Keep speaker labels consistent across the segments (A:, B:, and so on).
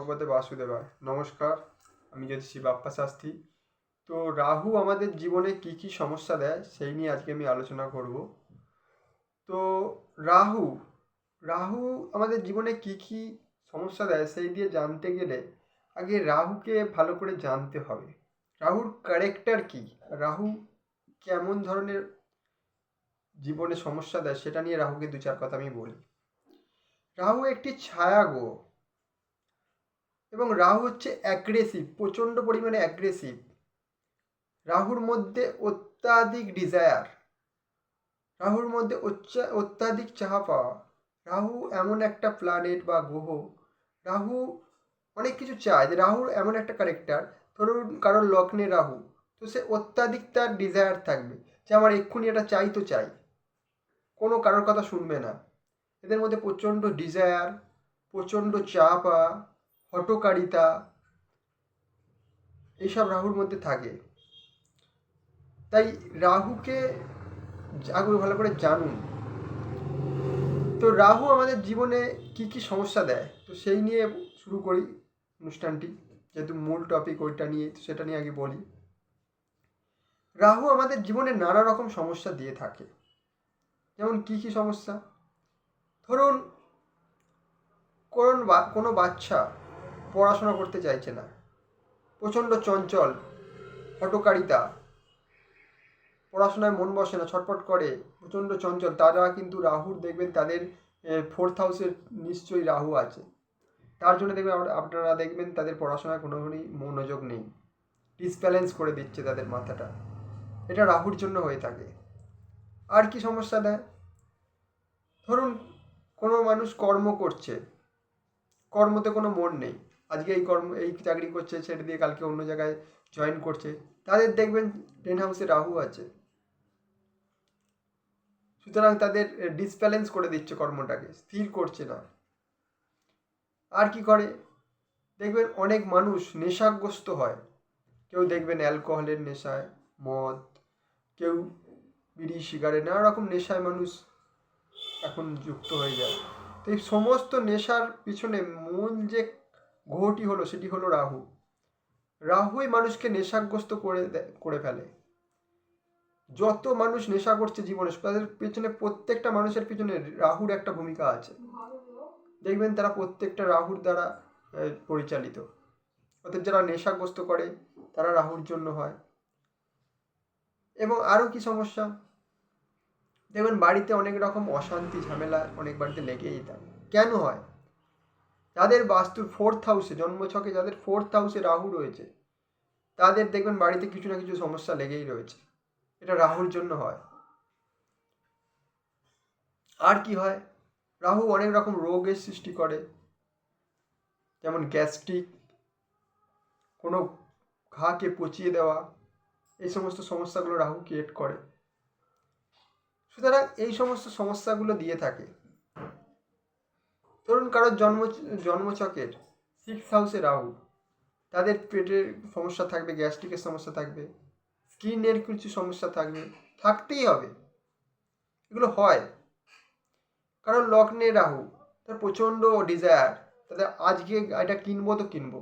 A: ভগবতে বাসুদেবায়। নমস্কার, আমি জ্যোতিষী বাপ্পা শাস্ত্রী। তো রাহু আমাদের জীবনে কি কি সমস্যা দেয় সেই নিয়ে আজকে আমি আলোচনা করব। তো রাহু রাহু আমাদের জীবনে কি কি সমস্যা দেয় সেই দিয়ে জানতে গেলে আগে রাহুকে ভালো করে জানতে হবে। রাহুর ক্যারেক্টার কি, রাহু কেমন ধরনের জীবনে সমস্যা দেয় সেটা নিয়ে রাহুকে দু চার কথা আমি বলি। রাহু একটি ছায়া গ্রহ এবং রাহু হচ্ছে অ্যাগ্রেসিভ, প্রচণ্ড পরিমাণে অ্যাগ্রেসিভ। রাহুর মধ্যে অত্যাধিক ডিজায়ার, রাহুর মধ্যে অত্যাধিক চাহা পাওয়া। রাহু এমন একটা প্ল্যানেট বা গ্রহ, রাহু অনেক কিছু চায়। যে রাহুর এমন একটা ক্যারেক্টার, ধরুন কারোর লগ্নে রাহু, তো সে অত্যাধিক তার ডিজায়ার থাকবে যে আমার এক্ষুনি এটা চাই তো চাই, কোনো কারোর কথা শুনবে না। এদের মধ্যে প্রচণ্ড ডিজায়ার, প্রচণ্ড চাপা, হঠকারিতা, এইসব রাহুর মধ্যে থাকে। তাই রাহুকে আগে ভালো করে জানুন। তো রাহু আমাদের জীবনে কি কি সমস্যা দেয়, তো সেই নিয়ে শুরু করি অনুষ্ঠানটি, যেহেতু মূল টপিক ওইটা নিয়ে, তো সেটা নিয়ে আগে বলি। রাহু আমাদের জীবনে নানা রকম সমস্যা দিয়ে থাকে। যেমন কি কি সমস্যা, ধরুন কোনো বাচ্চা পড়াশোনা করতে চাইছে না, প্রচণ্ড চঞ্চল, হঠকারিতা, পড়াশোনায় মন বসে না, ছটফট করে, প্রচণ্ড চঞ্চল, তারা কিন্তু রাহুর দেখবেন তাদের 4th হাউসের নিশ্চয়ই রাহু আছে। তার জন্য দেখবেন আপনারা দেখবেন তাদের পড়াশোনায় কোনোখানি মনোযোগ নেই, ডিসব্যালেন্স করে দিচ্ছে তাদের মাথাটা। এটা রাহুর জন্য হয়ে থাকে। আর কি সমস্যা দেয়, ধরুন কোনো মানুষ কর্ম করছে, কর্মতে কোনো মন নেই, আজকে এই চাকরি করছে, ছেড়ে দিয়ে কালকে অন্য জায়গায় জয়েন করছে, তাদের দেখবেন 10th হাউসে রাহু আছে। সুতরাং তাদের ডিসব্যালেন্স করে দিচ্ছে, কর্মটাকে স্থির করছে না। আর কি করে, দেখবেন অনেক মানুষ নেশাগ্রস্ত হয়। কেউ দেখবেন অ্যালকোহলের নেশায়, মদ, কেউ বিড়ি সিগারেট, নানা রকম নেশায় মানুষ এখন যুক্ত হয়ে যায়। তো এই সমস্ত নেশার পিছনে মূল যে গ্রহটি হলো সেটি হলো রাহু। রাহুই মানুষকে নেশাগ্রস্ত করে ফেলে। যত মানুষ নেশা করছে জীবনে, তাদের পেছনে, প্রত্যেকটা মানুষের পিছনে রাহুর একটা ভূমিকা আছে। দেখবেন তারা প্রত্যেকটা রাহুর দ্বারা পরিচালিত। অর্থাৎ যারা নেশাগ্রস্ত করে তারা রাহুর জন্য হয়। এবং আরও কি সমস্যা, দেখবেন বাড়িতে অনেক রকম অশান্তি ঝামেলা অনেক বাড়িতে লেগেই থাকে। কেন হয়, যাদের বাস্তুর 4th হাউসে, জন্মছকে যাদের 4th হাউসে রাহু রয়েছে, তাদের দেখবেন বাড়িতে কিছু না কিছু সমস্যা লেগেই রয়েছে। এটা রাহুর জন্য হয়। আর কি হয়, রাহু অনেক রকম রোগের সৃষ্টি করে, যেমন গ্যাস্ট্রিক, কোনো ঘাকে পচিয়ে দেওয়া, এই সমস্ত সমস্যাগুলো রাহু ক্রিয়েট করে। সুতরাং এই সমস্ত সমস্যাগুলো দিয়ে থাকে। ধরুন কারোর জন্মছকের 6th হাউসে রাহু, তাদের পেটের সমস্যা থাকবে, গ্যাস্ট্রিকের সমস্যা থাকবে, স্কিনের কিছু সমস্যা থাকবে, থাকতেই হবে। এগুলো হয় কারণ লগ্নে রাহু, তার প্রচণ্ড ডিজায়ার, তাদের আজকে এটা কিনবো তো কিনবো,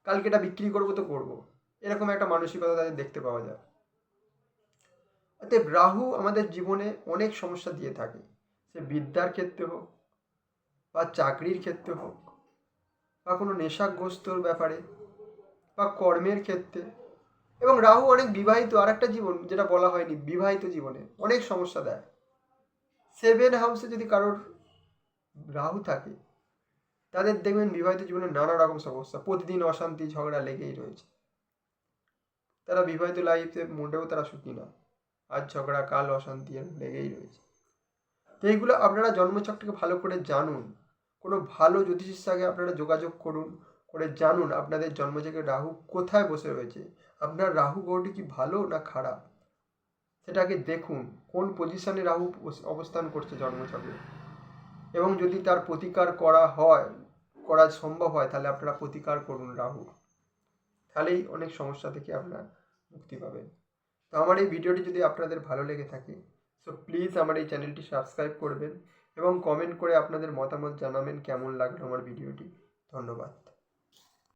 A: কালকে এটা বিক্রি করবো তো করবো, এরকম একটা মানসিকতা তাদের দেখতে পাওয়া যায়। অতএব রাহু আমাদের জীবনে অনেক সমস্যা দিয়ে থাকে, সে বিদ্যার ক্ষেত্রে হোক, বা চাকরির ক্ষেত্রে হোক, বা কোনো নেশাগ্রস্তর ব্যাপারে, বা কর্মের ক্ষেত্রে। এবং রাহু অনেক বিবাহিত, আর একটা জীবন যেটা বলা হয়নি, বিবাহিত জীবনে অনেক সমস্যা দেয়। 7th হাউসে যদি কারোর রাহু থাকে, তাদের দেখবেন বিবাহিত জীবনে নানা রকম সমস্যা, প্রতিদিন অশান্তি ঝগড়া লেগেই রয়েছে। তারা বিবাহিত লাইফে মোটেও তারা সুখী না, আজ ঝগড়া কাল অশান্তি লেগেই রয়েছে। তো এইগুলো আপনারা জন্মছকটাকে ভালো করে জানুন, কোনো ভালো জ্যোতিষীর সঙ্গে আপনারা যোগাযোগ করুন, করে জানুন আপনাদের জন্মছকে রাহু কোথায় বসে রয়েছে, আপনার রাহু গ্রহটি কি ভালো না খারাপ, সেটাকে দেখুন কোন পজিশনে রাহু অবস্থান করছে জন্মছকে। এবং যদি তার প্রতিকার করা সম্ভব হয়, তাহলে আপনারা প্রতিকার করুন রাহু, তাহলেই অনেক সমস্যা থেকে আপনারা মুক্তি পাবেন। তো আমার এই ভিডিওটি যদি আপনাদের ভালো লেগে থাকে, সো প্লিজ আমার এই চ্যানেলটি সাবস্ক্রাইব করবেন এবং কমেন্ট করে আপনাদের মতামত জানাবেন কেমন লাগলো আমার ভিডিওটি। ধন্যবাদ।